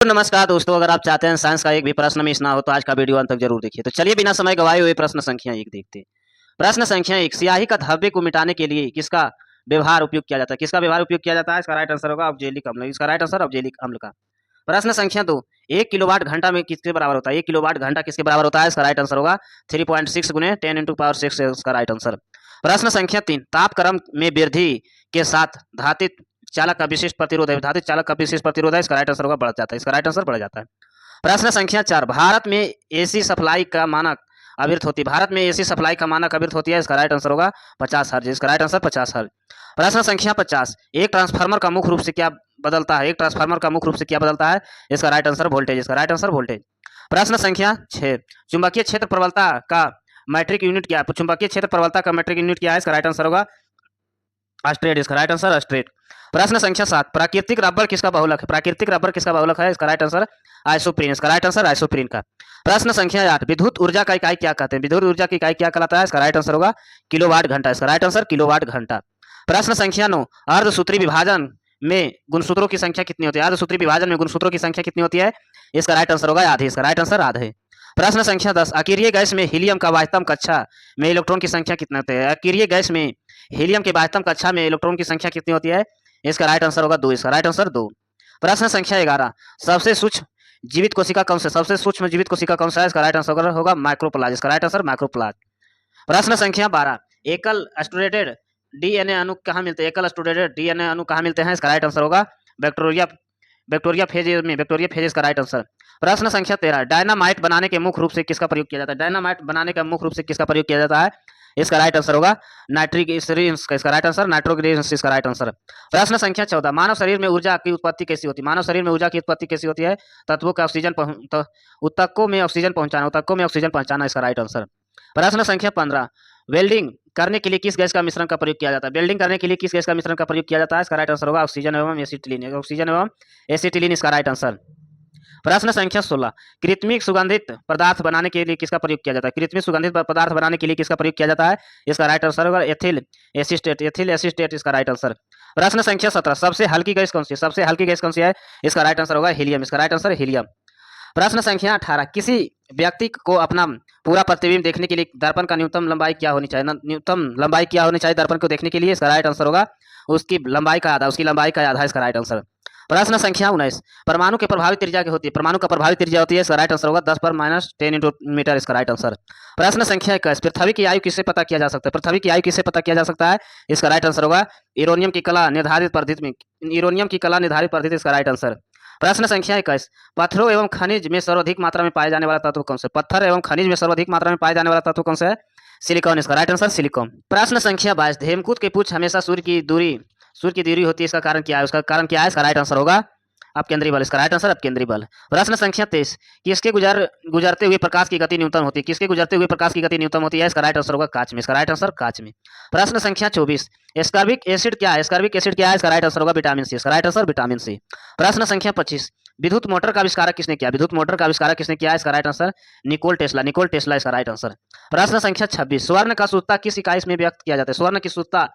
तो नमस्कार दोस्तों, अगर आप चाहते हैं साइंस का एक भी प्रश्न मिस ना हो तो आज का वीडियो अंत तक जरूर देखिए। तो चलिए बिना समय गवाए हुए प्रश्न संख्या 1 देखते हैं। प्रश्न संख्या 1, स्याही का धब्बे को मिटाने के लिए किसका व्यवहार उपयोग किया जाता है? किसका व्यवहार उपयोग किया जाता है? इसका राइट आंसर होगा ऑक्जेलिक अम्ल। इसका राइट आंसर ऑक्जेलिक अम्ल का। प्रश्न संख्या 2, 1 किलोवाट घंटा में किसके बराबर होता है? 1 किलोवाट घंटा किसके बराबर होता है? इसका राइट आंसर होगा 3.6 गुने 10 into पावर 6 है उसका राइट आंसर। प्रश्न संख्या 3, तापक्रम में वृद्धि के साथ धात्विक चालक का विशिष्ट प्रतिरोध है। धात्विक चालक का विशिष्ट प्रतिरोध है, इसका राइट आंसर होगा बढ़ जाता है। इसका राइट आंसर बढ़ जाता है। प्रश्न संख्या 4, भारत में एसी सप्लाई का मानक आवृत्ति होती है। भारत में एसी सप्लाई का मानक आवृत्ति होती है, इसका राइट आंसर होगा 50 हर्ट्ज। इसका राइट आंसर 50 हर्ट्ज। प्रश्न संख्या 50, एक ट्रांसफार्मर का मुख्य रूप से क्या बदलता है? एक ट्रांसफार्मर का मुख्य रूप से क्या बदलता है? इसका राइट आंसर वोल्टेज। इसका राइट आंसर वोल्टेज। प्रश्न संख्या 6, चुंबकीय क्षेत्र प्रबलता का मैट्रिक यूनिट क्या है? चुंबकीय क्षेत्र प्रबलता का मैट्रिक यूनिट क्या है? इसका राइट आंसर होगा अस्ट्रेट। इसका राइट आंसर अस्ट्रेट। प्रश्न संख्या 7, प्राकृतिक रबर किसका बहुलक है? प्राकृतिक रबर किसका बहुलक है? इसका राइट आंसर आइसोप्रीन। इसका राइट आंसर आइसोप्रीन का। प्रश्न संख्या 8, विद्युत ऊर्जा का इकाई क्या कहते हैं? विद्युत ऊर्जा की इकाई क्या कहलाता है? इसका राइट आंसर होगा किलोवाट घंटा। इसका राइट आंसर किलोवाट घंटा। प्रश्न संख्या 9, अर्धसूत्री विभाजन में गुणसूत्रों की संख्या कितनी होती है? अर्धसूत्री विभाजन में गुणसूत्रों की संख्या कितनी होती है? इसका राइट आंसर होगा आधे। इसका राइट आंसर आधे। प्रश्न संख्या 10, अकीरिय गैस में हीलियम का वास्तव कक्षा में इलेक्ट्रॉन की संख्या कितने होते हैं? अकीरिय गैस में हीलियम के वास्तव कक्षा में इलेक्ट्रॉन की संख्या कितनी होती है? इसका राइट आंसर होगा 2। इसका राइट आंसर 2। प्रश्न संख्या 11, सबसे सूक्ष्म जीवित कोशिका कौन सा? सबसे सूक्ष्म जीवित कोशिका कौन सा है? इसका राइट आंसर होगा माइक्रोप्लाज। इसका राइट आंसर माइक्रोप्लाज। प्रश्न संख्या 12, एकल स्टूडेटेड डीएनए अणु कहाँ मिलते हैं? एकल स्टूडेटेड डीएनए अणु कहाँ मिलते हैं? इसका राइट आंसर होगा बैक्टीरिया बैक्टीरिया फेज में। बैक्टीरिया फेज का राइट आंसर। प्रश्न संख्या 13, डायनामाइट बनाने के मुख्य रूप से किसका प्रयोग किया जाता है? डायनामाइट बनाने का मुख्य रूप से किसका प्रयोग किया जाता है? इसका राइट आंसर होगा नाइट्रोग्लिसरीन्स का। इसका राइट आंसर नाइट्रोग्लिसरीन्स। इसका राइट आंसर। प्रश्न संख्या 14, मानव शरीर में ऊर्जा की उत्पत्ति कैसी होती है? मानव शरीर में ऊर्जा की उत्पत्ति कैसी होती है? तत्वों का ऑक्सीजन ऊतकों में ऑक्सीजन पहुंचाना। ऊतकों में ऑक्सीजन पहुंचाना। इसका राइट आंसर। प्रश्न संख्या 15, वेल्डिंग करने के लिए किस गैस का मिश्रण का प्रयोग किया जाता है? वेल्डिंग करने के लिए किस गैस का मिश्रण का प्रयोग किया जाता है? इसका राइट आंसर होगा ऑक्सीजन एवं एसिटिलीन। ऑक्सीजन एवं एसिटिलीन। इसका राइट आंसर। प्रश्न संख्या 16, कृत्रिम सुगंधित पदार्थ बनाने के लिए किसका प्रयोग किया जाता है? कृत्रिम सुगंधित पदार्थ बनाने के लिए किसका प्रयोग किया जाता है? इसका राइट आंसर होगा एथिल एसिटेट। Ethyl acetate. इसका राइट आंसर। प्रश्न संख्या 17, सबसे हल्की गैस कौन सी है? सबसे हल्की गैस कौन सी है? इसका राइट आंसर होगा हीलियम। इसका राइट आंसर हीलियम। प्रश्न संख्या 18, किसी व्यक्ति को अपना पूरा प्रतिबिंब देखने के लिए दर्पण का न्यूनतम लंबाई क्या होनी चाहिए? न्यूनतम लंबाई क्या होनी चाहिए दर्पण को देखने के लिए? इसका राइट आंसर होगा उसकी लंबाई का आधा। उसकी लंबाई का आधा। इसका राइट आंसर। प्रश्न संख्या 19, परमाणु की प्रभावी त्रिज्या क्या होती है? परमाणु का प्रभावी त्रिज्या होती है, इसका राइट आंसर होगा 10⁻10 into मीटर। इसका राइट आंसर। प्रश्न संख्या 21, पृथ्वी की आयु किससे पता किया जा सकता है? पृथ्वी की आयु किससे पता किया जा सकता है? इसका राइट आंसर होगा यूरेनियम की कला निर्धारित पद्धति में। यूरेनियम की कला निर्धारित पद्धति। इसका राइट आंसर। प्रश्न संख्या 21, पत्थरों एवं खनिज में सर्वाधिक मात्रा में पाए जाने वाला तत्व कौन सा? पत्थर एवं खनिज में सर्वाधिक मात्रा में पाए जाने वाला तत्व कौन सा है? सिलिकॉन। इसका राइट आंसर सिलिकॉन। प्रश्न संख्या 22, हेमकूद के पूछ हमेशा सूर्य की दूरी होती है, इसका कारण क्या है? उसका कारण क्या है? इसका राइट आंसर होगा अपकेंद्री बल। इसका राइट आंसर अपकेंद्री बल। प्रश्न संख्या 23, किसके गुजरते हुए प्रकाश की गति न्यूनतम होती है? किसके गुजरते हुए प्रकाश की गति न्यूनतम होती है? इसका राइट आंसर होगा कांच में। इसका राइट आंसर कांच में। प्रश्न संख्या 24, एस्कॉर्बिक एसिड क्या है? एस्कॉर्बिक एसिड क्या है? इसका राइट आंसर होगा विटामिन सी। इसका राइट आंसर विटामिन सी। प्रश्न संख्या 25, विद्युत मोटर का आविष्कारक किसने किया? विद्युत मोटर का आविष्कारक किसने किया? इसका right answer Nikola Tesla. Nikola Tesla. इसका राइट आंसर। प्रश्न संख्या 26, स्वर्ण का सूत्रता किस इकाई में व्यक्त किया जाता है? स्वर्ण की सूत्रता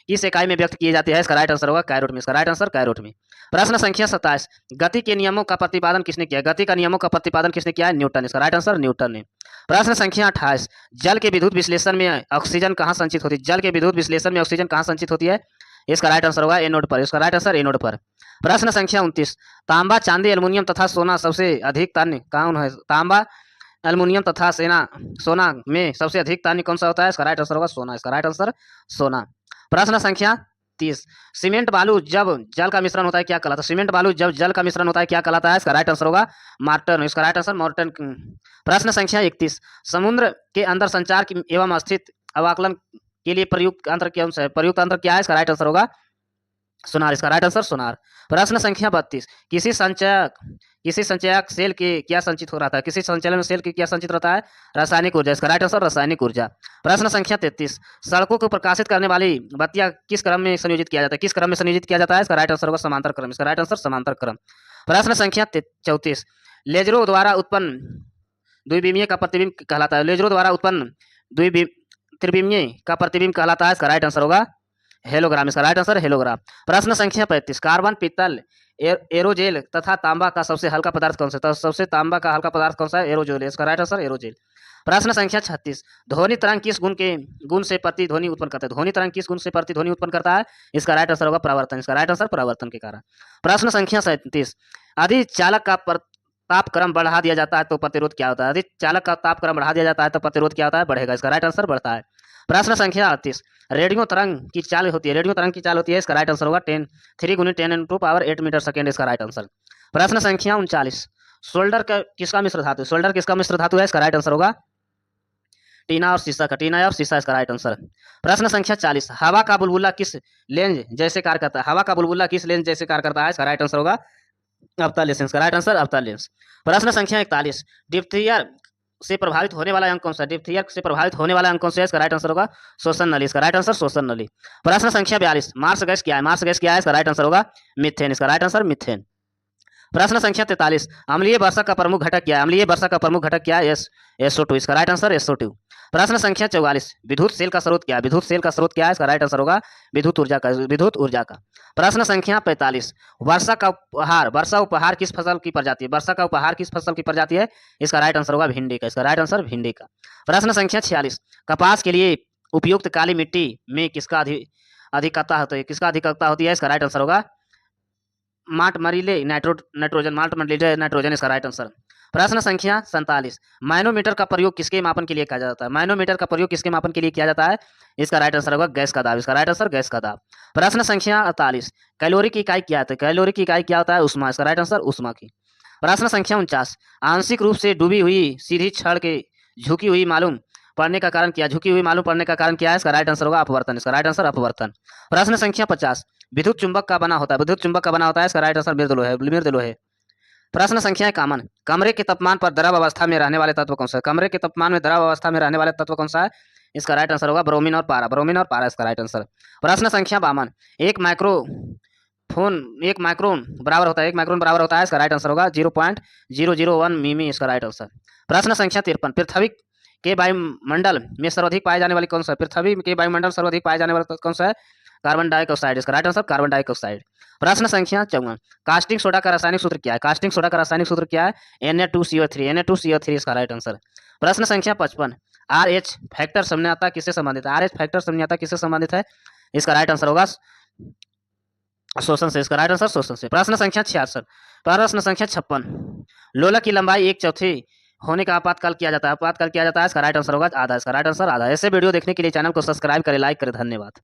किस इकाई में व्यक्त की जाती है? इसका राइट आंसर होगा कैरोट में। इसका राइट आंसर कैरोट में। प्रश्न संख्या 27, गति के नियमों का प्रतिपादन किसने किया? गति का नियमों का प्रतिपादन किसने किया है? न्यूटन। इसका राइट आंसर न्यूटन ने। प्रश्न संख्या 28, जल के विद्युत विश्लेषण में ऑक्सीजन कहाँ संचित होती है? जल के विद्युत विश्लेषण में ऑक्सीजन कहाँ संचित होती है? इसका राइट आंसर होगा एनोड पर। इसका राइट आंसर एनोड पर। प्रश्न संख्या 29, तांबा, चांदी, एल्युमिनियम तथा सोना सबसे अधिक तान्य कौन है? तांबा, एल्युमिनियम तथा सोना में सबसे अधिक तान्य कौन सा होता है? इसका राइट आंसर होगा सोना। इसका राइट आंसर सोना। प्रश्न संख्या 30, सीमेंट बालू जब जल का मिश्रण होता है क्या कहलाता है? सीमेंट बालू जब जल का मिश्रण होता है क्या कहलाता है? इसका राइट आंसर होगा मार्टन। इसका राइट आंसर मार्टन। प्रश्न संख्या 31, समुद्र के अंदर संचार एवं स्थित अवकलन के लिए प्रयुक्त अंतर कौन सा है? प्रयुक्त अंतर क्या है? इसका राइट आंसर होगा सोनार। इसका राइट आंसर सोनार। प्रश्न संख्या 32, किसी संचयक सेल के क्या संचित हो रहा था? किसी संचलन सेल के क्या संचित रहता है? रासायनिक ऊर्जा। इसका राइट आंसर रासायनिक ऊर्जा। प्रश्न संख्या 33, सड़कों को प्रकाशित करने वाली बत्तियां किस क्रम में संयोजित किया जाता है? किस क्रम में संयोजित किया जाता है? इसका राइट आंसर होगा समांतर क्रम। इसका राइट आंसर समांतर क्रम। प्रश्न संख्या 34, लेजरों द्वारा उत्पन्न द्विविमीय का प्रतिबिंब कहलाता है? लेजरों द्वारा उत्पन्न त्रिविमीय का प्रतिबिंब कहलाता है? इसका राइट आंसर होगा हेलोग्राम। इसका राइट आंसर हेलोग्राम। प्रश्न संख्या 35, कार्बन, पीतल एरोजेल तथा तांबा का सबसे हल्का पदार्थ कौन सा है? तो सबसे तांबा का हल्का पदार्थ कौन सा है? एरोजेल है इसका राइट आंसर एरोजेल। प्रश्न संख्या 36, ध्वनि तरंग किस गुण से प्रतिध्वनि उत्पन्न करता है? ध्वनि तरंग किस गुण से प्रतिध्वनि उत्पन्न करता है? इसका राइट आंसर होगा परावर्तन। इसका राइट आंसर परावर्तन के कारण। प्रश्न संख्या 37, यदि चालक का तापक्रम बढ़ा दिया जाता है तो प्रतिरोध क्या होता है? यदि चालक का तापक्रम बढ़ा दिया जाता है तो प्रतिरोध क्या होता है? बढ़ेगा। इसका राइट आंसर बढ़ता है। प्रश्न संख्या 38, रेडियो तरंग की चाल होती है, रेडियो तरंग की चाल होती है, इसका राइट आंसर होगा 10 3 गुनी 10 इंटू पावर 8 मीटर सेकेंड। इसका राइट आंसर। प्रश्न संख्या 39, सोल्डर का किसका मिश्र धातु है? सोल्डर किसका मिश्र धातु है? इसका राइट आंसर होगा टीना और सीसा का। टीना और सीसा इसका राइट आंसर। प्रश्न संख्या 40, हवा का बुलबुला किस लेंस जैसे कार्य करता है? हवा का बुलबुला किस लेंस जैसे कार्य करता है? इसका राइट आंसर होगा अवतल लेंस। इसका राइट आंसर अवतल लेंस। प्रश्न संख्या 41, डिप्थियर से प्रभावित होने वाला अंग कौन सा है? डिप्थियर से प्रभावित होने वाला अंग कौन सा है? इसका राइट आंसर होगा श्वसन नली। इसका राइट आंसर श्वसन नली। प्रश्न संख्या 42, मार्स गैस क्या है? मार्स गैस क्या है? इसका राइट आंसर होगा मीथेन। इसका राइट आंसर मीथेन। प्रश्न संख्या 43, अम्लीय वर्षा का प्रमुख घटक क्या है? अम्लीय वर्षा का प्रमुख घटक क्या है? SO2। इसका राइट आंसर SO2। प्रश्न संख्या 44, विद्युत सेल का स्रोत क्या है? विद्युत सेल का स्रोत क्या है? इसका राइट आंसर होगा विद्युत ऊर्जा का। विद्युत ऊर्जा का। प्रश्न संख्या 45, वर्षा उपहार किस फसल की प्रजाति है? वर्षा का उपहार किस फसल की प्रजाति है? इसका राइट आंसर होगा भिंडी का। इसका राइट आंसर भिंडी का। प्रश्न संख्या 46, कपास के लिए उपयुक्त काली मिट्टी में किसका अधिकता होती है? किसका अधिकता होती है? इसका राइट आंसर होगा नाइट्रोजन। नाइट्रोजन इसका राइट आंसर। प्रश्न संख्या 47, मैनोमीटर का प्रयोग किसके मापन के लिए किया जाता है? मैनोमीटर का प्रयोग किसके मापन के लिए किया जाता है? इसका राइट आंसर होगा गैस का दाब। इसका राइट आंसर गैस का दाब। प्रश्न संख्या 48, कैलोरी की इकाई क्या होता है? कैलोरी की इकाई क्या होता है? उष्मा। इसका राइट आंसर उष्मा की। प्रश्न संख्या 49, आंशिक रूप से डूबी हुई सीधी छड़ के झुकी हुई मालूम पड़ने का कारण क्या? झुकी हुई मालूम पड़ने का कारण क्या है? इसका राइट आंसर होगा अपवर्तन। इसका राइट आंसर अपवर्तन। प्रश्न संख्या 50, विद्युत चुंबक का बना होता है। विद्युत चुंबक का बना होता है। इसका राइट आंसर मृदुलोहे। प्रश्न संख्या 51, कमरे के तापमान पर द्रव अवस्था में रहने वाले तत्व कौन सा है? कमरे के तापमान में द्रव अवस्था में रहने वाले तत्व कौन सा है? इसका राइट आंसर होगा ब्रोमीन और पारा। ब्रोमीन और पारा इसका राइट आंसर। प्रश्न संख्या 52, एक माइक्रोन बराबर होता है। एक माइक्रोन बराबर होता है। इसका राइट आंसर होगा 0.001 मिमी। इसका राइट आंसर। प्रश्न संख्या 53, पृथ्वी के वायुमंडल में सर्वाधिक पाए जाने वाली कौन सा है? पृथ्वी के वायुमंडल सर्वाधिक पाए जाने वाला तत्व कौन सा है? Carbon dioxide. इसका राइट आंसर कार्बन डाइऑक्साइड। प्रश्न संख्या 54, कास्टिंग सोडा का रासायनिक सूत्र क्या है? कास्टिंग सोडा का रासायनिक सूत्र क्या है? Na2CO3। Na2CO3 इसका राइट आंसर। प्रश्न संख्या 55, RH फैक्टर साम्यता किससे संबंधित है? RH फैक्टर साम्यता किससे संबंधित है? इसका राइट आंसर होगा शोषण से। इसका राइट आंसर शोषण से। प्रश्न संख्या 66, प्रश्न संख्या 56, लोलक की लंबाई 1/4 होने का आपातकाल किया जाता है। आपातकाल किया जाता है। इसका राइट आंसर होगा आधा। इसका राइट आंसर आधा। ऐसे वीडियो देखने के लिए चैनल को सब्सक्राइब करें, लाइक करें। धन्यवाद।